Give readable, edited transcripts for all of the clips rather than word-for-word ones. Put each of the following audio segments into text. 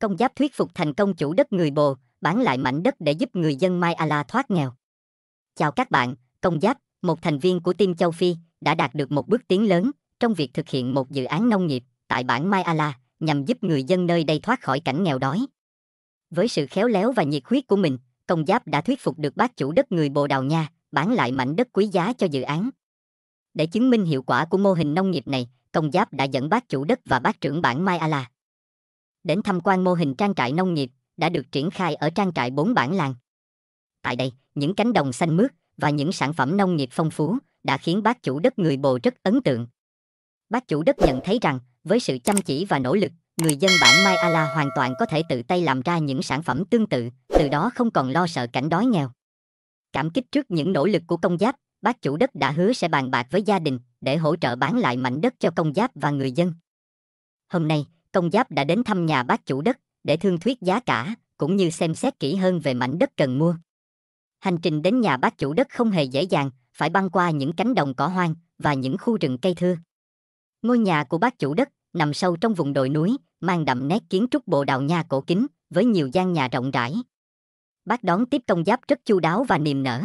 Công Giáp thuyết phục thành công chủ đất người Bồ, bán lại mảnh đất để giúp người dân Mai Ala thoát nghèo. Chào các bạn, Công Giáp, một thành viên của team châu Phi, đã đạt được một bước tiến lớn trong việc thực hiện một dự án nông nghiệp tại bản Mai Ala nhằm giúp người dân nơi đây thoát khỏi cảnh nghèo đói. Với sự khéo léo và nhiệt huyết của mình, Công Giáp đã thuyết phục được bác chủ đất người Bồ Đào Nha bán lại mảnh đất quý giá cho dự án. Để chứng minh hiệu quả của mô hình nông nghiệp này, Công Giáp đã dẫn bác chủ đất và bác trưởng bản Mai Ala đến tham quan mô hình trang trại nông nghiệp đã được triển khai ở trang trại 4 bản làng. Tại đây, những cánh đồng xanh mướt và những sản phẩm nông nghiệp phong phú đã khiến bác chủ đất người Bồ rất ấn tượng. Bác chủ đất nhận thấy rằng, với sự chăm chỉ và nỗ lực, người dân bản Mai Ala hoàn toàn có thể tự tay làm ra những sản phẩm tương tự, từ đó không còn lo sợ cảnh đói nghèo. Cảm kích trước những nỗ lực của Công Giáp, bác chủ đất đã hứa sẽ bàn bạc với gia đình để hỗ trợ bán lại mảnh đất cho Công Giáp và người dân. Hôm nay, Công Giáp đã đến thăm nhà bác chủ đất để thương thuyết giá cả, cũng như xem xét kỹ hơn về mảnh đất cần mua. Hành trình đến nhà bác chủ đất không hề dễ dàng, phải băng qua những cánh đồng cỏ hoang và những khu rừng cây thưa. Ngôi nhà của bác chủ đất nằm sâu trong vùng đồi núi, mang đậm nét kiến trúc Bồ Đào Nha cổ kính, với nhiều gian nhà rộng rãi. Bác đón tiếp Công Giáp rất chu đáo và niềm nở.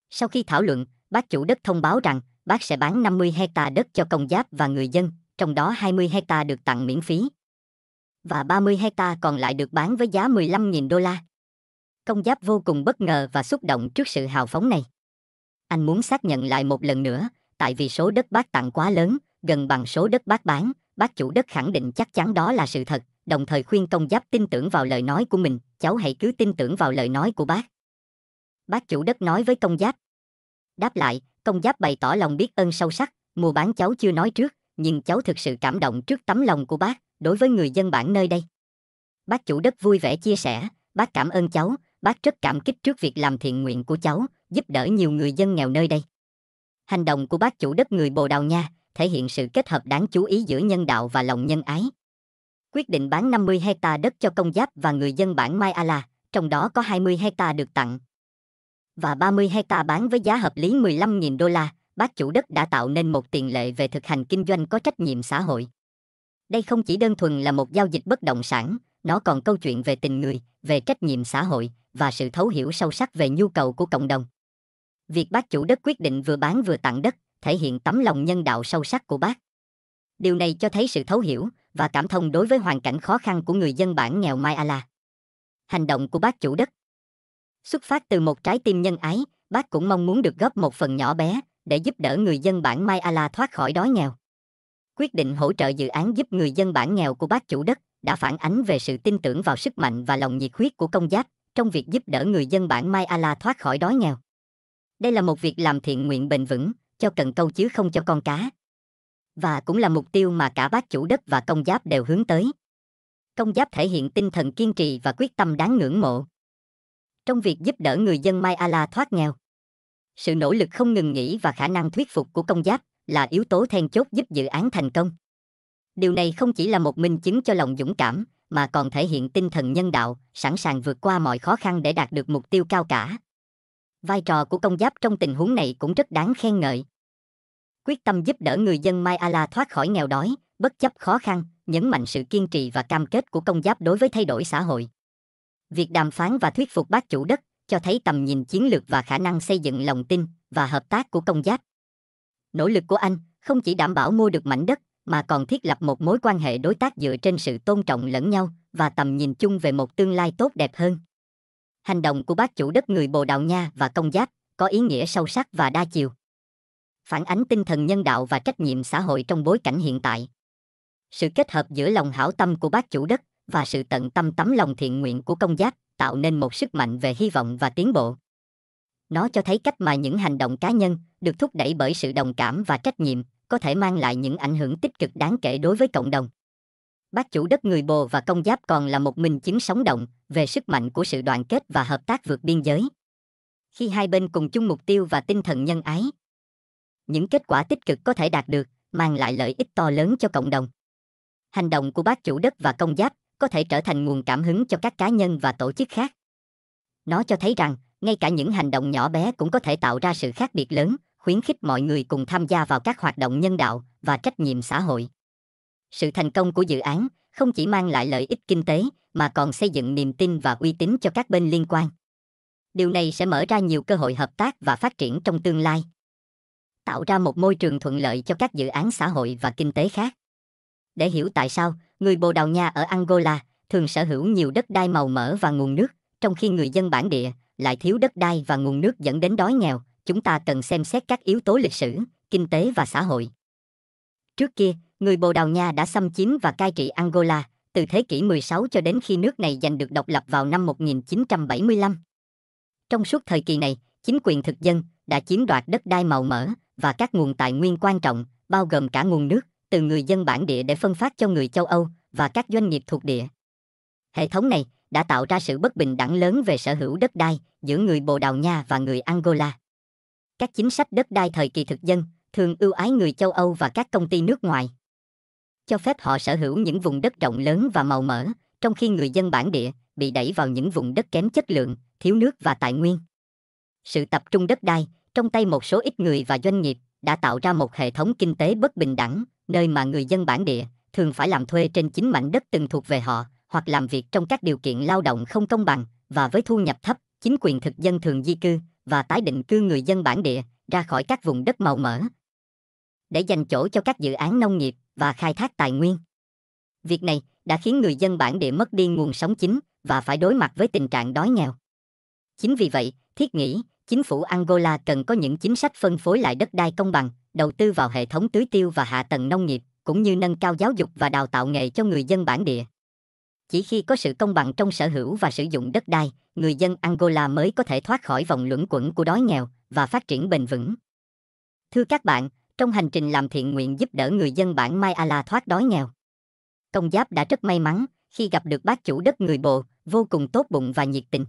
Sau khi thảo luận, bác chủ đất thông báo rằng bác sẽ bán 50 hecta đất cho Công Giáp và người dân, trong đó 20 hecta được tặng miễn phí. Và 30 hecta còn lại được bán với giá 15.000 đô la. Công Giáp vô cùng bất ngờ và xúc động trước sự hào phóng này. Anh muốn xác nhận lại một lần nữa, tại vì số đất bác tặng quá lớn, gần bằng số đất bác bán, bác chủ đất khẳng định chắc chắn đó là sự thật, đồng thời khuyên Công Giáp tin tưởng vào lời nói của mình, cháu hãy cứ tin tưởng vào lời nói của bác. Bác chủ đất nói với Công Giáp. Đáp lại, Công Giáp bày tỏ lòng biết ơn sâu sắc, mua bán cháu chưa nói trước, nhưng cháu thực sự cảm động trước tấm lòng của bác, đối với người dân bản nơi đây. Bác chủ đất vui vẻ chia sẻ, bác cảm ơn cháu, bác rất cảm kích trước việc làm thiện nguyện của cháu, giúp đỡ nhiều người dân nghèo nơi đây. Hành động của bác chủ đất người Bồ Đào Nha thể hiện sự kết hợp đáng chú ý giữa nhân đạo và lòng nhân ái. Quyết định bán 50 hecta đất cho Công Giáp và người dân bản Mai Ala, trong đó có 20 hecta được tặng và 30 hecta bán với giá hợp lý 15.000 đô la, bác chủ đất đã tạo nên một tiền lệ về thực hành kinh doanh có trách nhiệm xã hội. Đây không chỉ đơn thuần là một giao dịch bất động sản, nó còn câu chuyện về tình người, về trách nhiệm xã hội và sự thấu hiểu sâu sắc về nhu cầu của cộng đồng. Việc bác chủ đất quyết định vừa bán vừa tặng đất thể hiện tấm lòng nhân đạo sâu sắc của bác. Điều này cho thấy sự thấu hiểu và cảm thông đối với hoàn cảnh khó khăn của người dân bản nghèo Mai Ala. Hành động của bác chủ đất xuất phát từ một trái tim nhân ái, bác cũng mong muốn được góp một phần nhỏ bé để giúp đỡ người dân bản Mai Ala thoát khỏi đói nghèo. Quyết định hỗ trợ dự án giúp người dân bản nghèo của bác chủ đất đã phản ánh về sự tin tưởng vào sức mạnh và lòng nhiệt huyết của Công Giáp trong việc giúp đỡ người dân bản Mai Ala thoát khỏi đói nghèo. Đây là một việc làm thiện nguyện bền vững, cho cần câu chứ không cho con cá. Và cũng là mục tiêu mà cả bác chủ đất và Công Giáp đều hướng tới. Công Giáp thể hiện tinh thần kiên trì và quyết tâm đáng ngưỡng mộ trong việc giúp đỡ người dân Mai Ala thoát nghèo. Sự nỗ lực không ngừng nghỉ và khả năng thuyết phục của Công Giáp là yếu tố then chốt giúp dự án thành công. Điều này không chỉ là một minh chứng cho lòng dũng cảm, mà còn thể hiện tinh thần nhân đạo, sẵn sàng vượt qua mọi khó khăn để đạt được mục tiêu cao cả. Vai trò của Công Giáp trong tình huống này cũng rất đáng khen ngợi. Quyết tâm giúp đỡ người dân Mai Ala thoát khỏi nghèo đói, bất chấp khó khăn, nhấn mạnh sự kiên trì và cam kết của Công Giáp đối với thay đổi xã hội. Việc đàm phán và thuyết phục bác chủ đất cho thấy tầm nhìn chiến lược và khả năng xây dựng lòng tin và hợp tác của Công Giáp. Nỗ lực của anh không chỉ đảm bảo mua được mảnh đất, mà còn thiết lập một mối quan hệ đối tác dựa trên sự tôn trọng lẫn nhau và tầm nhìn chung về một tương lai tốt đẹp hơn. Hành động của bác chủ đất người Bồ Đào Nha và Công Giáp có ý nghĩa sâu sắc và đa chiều, phản ánh tinh thần nhân đạo và trách nhiệm xã hội trong bối cảnh hiện tại. Sự kết hợp giữa lòng hảo tâm của bác chủ đất và sự tận tâm tấm lòng thiện nguyện của Công Giáp tạo nên một sức mạnh về hy vọng và tiến bộ. Nó cho thấy cách mà những hành động cá nhân được thúc đẩy bởi sự đồng cảm và trách nhiệm có thể mang lại những ảnh hưởng tích cực đáng kể đối với cộng đồng. Bác chủ đất người Bồ và Công Giáp còn là một minh chứng sống động về sức mạnh của sự đoàn kết và hợp tác vượt biên giới. Khi hai bên cùng chung mục tiêu và tinh thần nhân ái, những kết quả tích cực có thể đạt được, mang lại lợi ích to lớn cho cộng đồng. Hành động của bác chủ đất và Công Giáp có thể trở thành nguồn cảm hứng cho các cá nhân và tổ chức khác. Nó cho thấy rằng, ngay cả những hành động nhỏ bé cũng có thể tạo ra sự khác biệt lớn, khuyến khích mọi người cùng tham gia vào các hoạt động nhân đạo và trách nhiệm xã hội. Sự thành công của dự án không chỉ mang lại lợi ích kinh tế, mà còn xây dựng niềm tin và uy tín cho các bên liên quan. Điều này sẽ mở ra nhiều cơ hội hợp tác và phát triển trong tương lai, tạo ra một môi trường thuận lợi cho các dự án xã hội và kinh tế khác. Để hiểu tại sao, người Bồ Đào Nha ở Angola thường sở hữu nhiều đất đai màu mỡ và nguồn nước, trong khi người dân bản địa lại thiếu đất đai và nguồn nước dẫn đến đói nghèo, chúng ta cần xem xét các yếu tố lịch sử, kinh tế và xã hội. Trước kia, người Bồ Đào Nha đã xâm chiếm và cai trị Angola từ thế kỷ 16 cho đến khi nước này giành được độc lập vào năm 1975. Trong suốt thời kỳ này, chính quyền thực dân đã chiếm đoạt đất đai màu mỡ và các nguồn tài nguyên quan trọng, bao gồm cả nguồn nước, từ người dân bản địa để phân phát cho người châu Âu và các doanh nghiệp thuộc địa. Hệ thống này đã tạo ra sự bất bình đẳng lớn về sở hữu đất đai giữa người Bồ Đào Nha và người Angola. Các chính sách đất đai thời kỳ thực dân thường ưu ái người châu Âu và các công ty nước ngoài, cho phép họ sở hữu những vùng đất rộng lớn và màu mỡ, trong khi người dân bản địa bị đẩy vào những vùng đất kém chất lượng, thiếu nước và tài nguyên. Sự tập trung đất đai trong tay một số ít người và doanh nghiệp đã tạo ra một hệ thống kinh tế bất bình đẳng, nơi mà người dân bản địa thường phải làm thuê trên chính mảnh đất từng thuộc về họ, hoặc làm việc trong các điều kiện lao động không công bằng, và với thu nhập thấp, chính quyền thực dân thường di cư và tái định cư người dân bản địa ra khỏi các vùng đất màu mỡ để dành chỗ cho các dự án nông nghiệp và khai thác tài nguyên. Việc này đã khiến người dân bản địa mất đi nguồn sống chính và phải đối mặt với tình trạng đói nghèo. Chính vì vậy, thiết nghĩ, chính phủ Angola cần có những chính sách phân phối lại đất đai công bằng, đầu tư vào hệ thống tưới tiêu và hạ tầng nông nghiệp, cũng như nâng cao giáo dục và đào tạo nghề cho người dân bản địa. Chỉ khi có sự công bằng trong sở hữu và sử dụng đất đai, người dân Angola mới có thể thoát khỏi vòng luẩn quẩn của đói nghèo và phát triển bền vững. Thưa các bạn, trong hành trình làm thiện nguyện giúp đỡ người dân bản Mai Ala thoát đói nghèo, Công Giáp đã rất may mắn khi gặp được bác chủ đất người Bồ, vô cùng tốt bụng và nhiệt tình.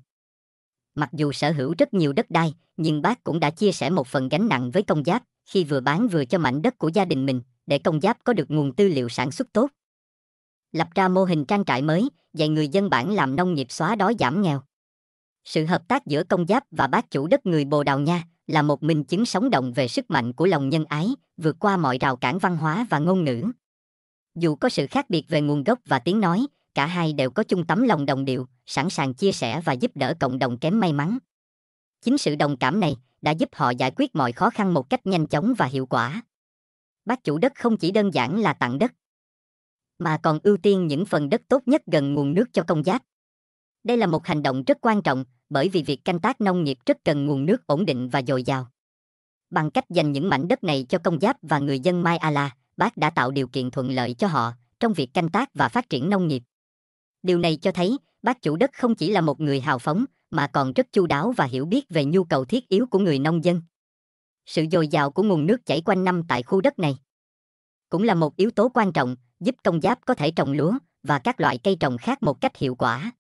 Mặc dù sở hữu rất nhiều đất đai, nhưng bác cũng đã chia sẻ một phần gánh nặng với Công Giáp khi vừa bán vừa cho mảnh đất của gia đình mình, để Công Giáp có được nguồn tư liệu sản xuất tốt. Lập ra mô hình trang trại mới, dạy người dân bản làm nông nghiệp xóa đói giảm nghèo. Sự hợp tác giữa Công Giáp và bác chủ đất người Bồ Đào Nha là một minh chứng sống động về sức mạnh của lòng nhân ái, vượt qua mọi rào cản văn hóa và ngôn ngữ. Dù có sự khác biệt về nguồn gốc và tiếng nói, cả hai đều có chung tấm lòng đồng điệu, sẵn sàng chia sẻ và giúp đỡ cộng đồng kém may mắn. Chính sự đồng cảm này đã giúp họ giải quyết mọi khó khăn một cách nhanh chóng và hiệu quả. Bác chủ đất không chỉ đơn giản là tặng đất, mà còn ưu tiên những phần đất tốt nhất gần nguồn nước cho Công Giáp. Đây là một hành động rất quan trọng, bởi vì việc canh tác nông nghiệp rất cần nguồn nước ổn định và dồi dào. Bằng cách dành những mảnh đất này cho Công Giáp và người dân Mai Ala, bác đã tạo điều kiện thuận lợi cho họ trong việc canh tác và phát triển nông nghiệp. Điều này cho thấy, bác chủ đất không chỉ là một người hào phóng, mà còn rất chu đáo và hiểu biết về nhu cầu thiết yếu của người nông dân. Sự dồi dào của nguồn nước chảy quanh năm tại khu đất này cũng là một yếu tố quan trọng, giúp Công Giáp có thể trồng lúa và các loại cây trồng khác một cách hiệu quả.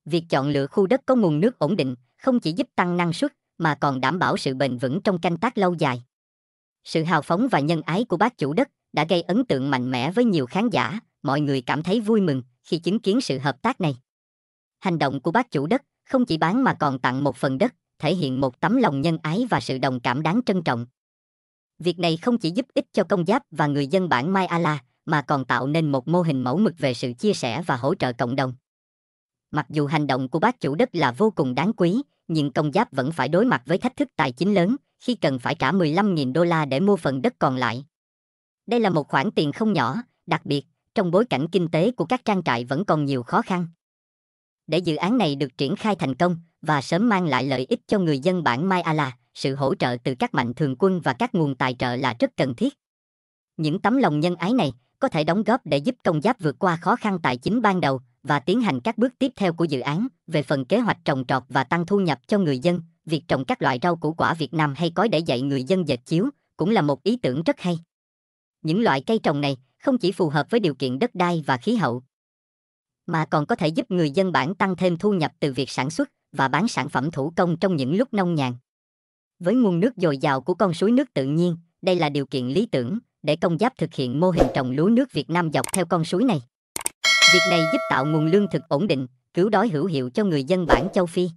Việc chọn lựa khu đất có nguồn nước ổn định không chỉ giúp tăng năng suất, mà còn đảm bảo sự bền vững trong canh tác lâu dài. Sự hào phóng và nhân ái của bác chủ đất đã gây ấn tượng mạnh mẽ với nhiều khán giả, mọi người cảm thấy vui mừng khi chứng kiến sự hợp tác này. Hành động của bác chủ đất không chỉ bán mà còn tặng một phần đất, thể hiện một tấm lòng nhân ái và sự đồng cảm đáng trân trọng. Việc này không chỉ giúp ích cho Công Giáp và người dân bản Mai Ala, mà còn tạo nên một mô hình mẫu mực về sự chia sẻ và hỗ trợ cộng đồng. Mặc dù hành động của bác chủ đất là vô cùng đáng quý, nhưng Công Giáp vẫn phải đối mặt với thách thức tài chính lớn khi cần phải trả 15.000 đô la để mua phần đất còn lại. Đây là một khoản tiền không nhỏ, đặc biệt trong bối cảnh kinh tế của các trang trại vẫn còn nhiều khó khăn. Để dự án này được triển khai thành công và sớm mang lại lợi ích cho người dân bản Mai Ala, sự hỗ trợ từ các mạnh thường quân và các nguồn tài trợ là rất cần thiết. Những tấm lòng nhân ái này có thể đóng góp để giúp Công Giáp vượt qua khó khăn tài chính ban đầu và tiến hành các bước tiếp theo của dự án. Về phần kế hoạch trồng trọt và tăng thu nhập cho người dân, việc trồng các loại rau củ quả Việt Nam hay cói để dạy người dân dệt chiếu cũng là một ý tưởng rất hay. Những loại cây trồng này không chỉ phù hợp với điều kiện đất đai và khí hậu, mà còn có thể giúp người dân bản tăng thêm thu nhập từ việc sản xuất và bán sản phẩm thủ công trong những lúc nông nhàn. Với nguồn nước dồi dào của con suối nước tự nhiên, đây là điều kiện lý tưởng để Công Giáp thực hiện mô hình trồng lúa nước Việt Nam dọc theo con suối này. Việc này giúp tạo nguồn lương thực ổn định, cứu đói hữu hiệu cho người dân bản châu Phi.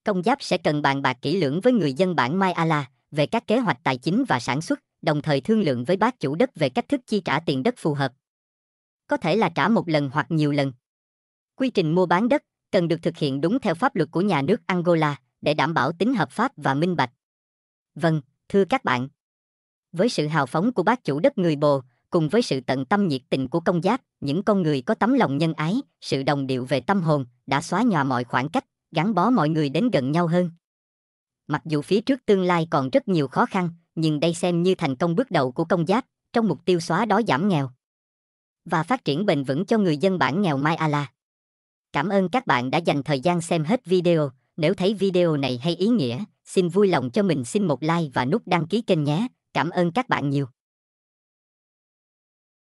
Công Giáp sẽ cần bàn bạc kỹ lưỡng với người dân bản Mai Ala về các kế hoạch tài chính và sản xuất, đồng thời thương lượng với bác chủ đất về cách thức chi trả tiền đất phù hợp. có thể là trả một lần hoặc nhiều lần. Quy trình mua bán đất cần được thực hiện đúng theo pháp luật của nhà nước Angola để đảm bảo tính hợp pháp và minh bạch. Vâng, thưa các bạn. Với sự hào phóng của bác chủ đất người Bồ, cùng với sự tận tâm nhiệt tình của công Giáp, những con người có tấm lòng nhân ái, sự đồng điệu về tâm hồn đã xóa nhòa mọi khoảng cách, gắn bó mọi người đến gần nhau hơn. Mặc dù phía trước tương lai còn rất nhiều khó khăn, nhưng đây xem như thành công bước đầu của công Giáp trong mục tiêu xóa đói giảm nghèo và phát triển bền vững cho người dân bản nghèo Mai Ala. Cảm ơn các bạn đã dành thời gian xem hết video. Nếu thấy video này hay ý nghĩa, xin vui lòng cho mình xin một like và nút đăng ký kênh nhé. Cảm ơn các bạn nhiều.